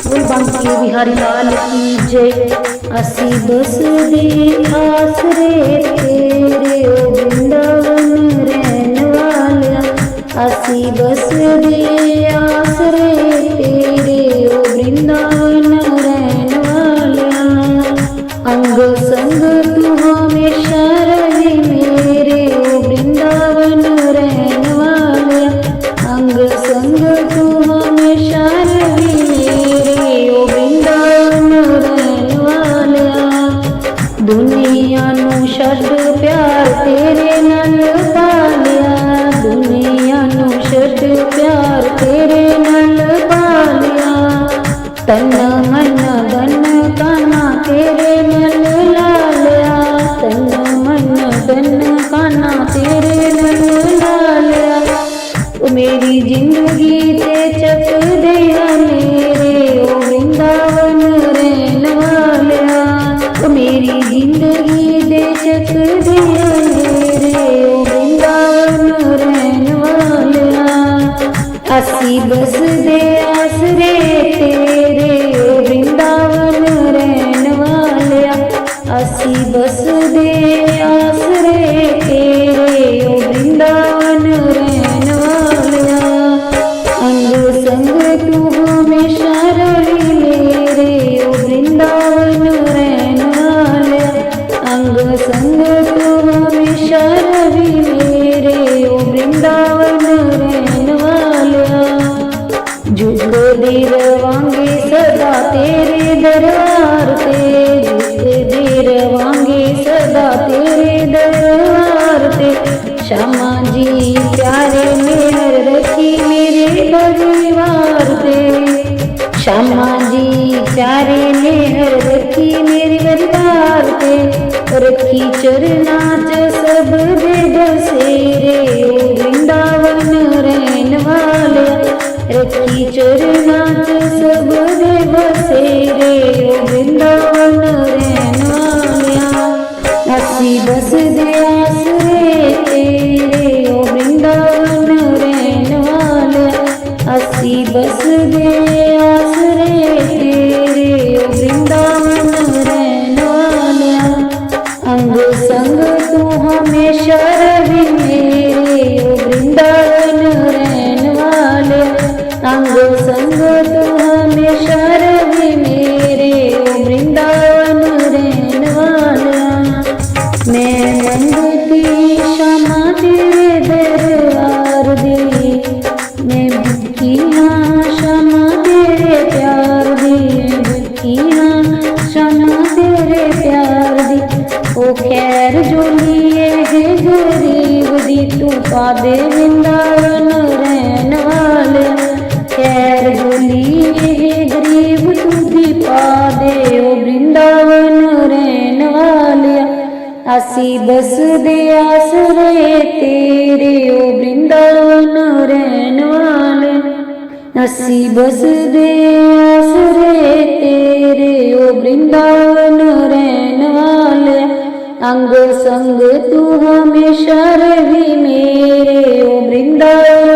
बोल बांके बिहारी लाल की जय। असी बस दे आसरे तेरे ओ वृंदावन रहन वालिया। असी बस दे आसरे तेरे ओ वृंदावन रहन वालिया। अंग संग तू हमेशा रहे मेरे ओ वृंदावन रहन वालिया। अंग संग तू हमेशा रहे मेरे ओ वृंदावन रहन वालिया। दुनिया नू छड्ड प्यार तेरे नाल पालिया। दुनिया नू छड्ड प्यार तेरे नाल पालिया। तन मन धन काना तेरे नाल लालिया। तन मन धन काना तेरे नाल लालिया। ओ मेरी जिंदगी ते चक दिया मेरे ओ वृंदावन रहन वालिया। ओ मेरी जिंदगी दे चक दिया मेरे ओ वृंदावन रहन वालिया। असी बस दे आसरे तेरे ओ वृंदावन रहन वालिया। असी बस दे आसरे तेरे ओ वृंदावन रहन वालिया। अंग संग तू हमेशा रहे मेरे ओ वृंदावन रहन वालिया। अंग संग तू हमेशा रहे मेरे ओ वृंदावन रहन वालिया। जुग दे रवांगे सदा तेरे दरबार ते। जुग दे रवांगे सदा तेरे दरबार ते। श्यामा जी प्यारे मेहर रखी मेरे परिवार ते। श्यामा जी प्यारे मेहर रखी मेरे परिवार ते। रखी चरना च सब दे बसेरे ओ वृंदावन रहन वालिया। रखी चरना च सब दे बसेरे ओ वृंदावन रहन वालिया। असी बस दे आसरे तेरे ओ वृंदावन रहन वालिया। असी बस दे आसरे तेरे ओ वृंदावन रहन वालिया। अंग संग तू हमेशा रहे मेरे ओ वृंदावन रहन वालिया। अंग संग तू हमेशा रहे मेरे ओ वृंदावन रहन वालिया। मैं मंगती क्षमा तेरे दरबार दी। मैं भूखी हाँ क्षमा तेरे प्यार दी। भूखी हाँ क्षमा तेरे प्यार दी। ओ खैर जो लिए है गरीब दी तू पा दे वृंदावन रहन वालिया। खैर जो लिए है गरीब तू भी पा दे ओ वृंदावन रहन वालिया। असी बस दे आसरे तेरे ओ वृंदावन रहन वालिया। असी बस दे आसरे तेरे ओ वृंदावन रहन वालिया। अंग संग तू हमेशा रही मेरे ओ वृंदावन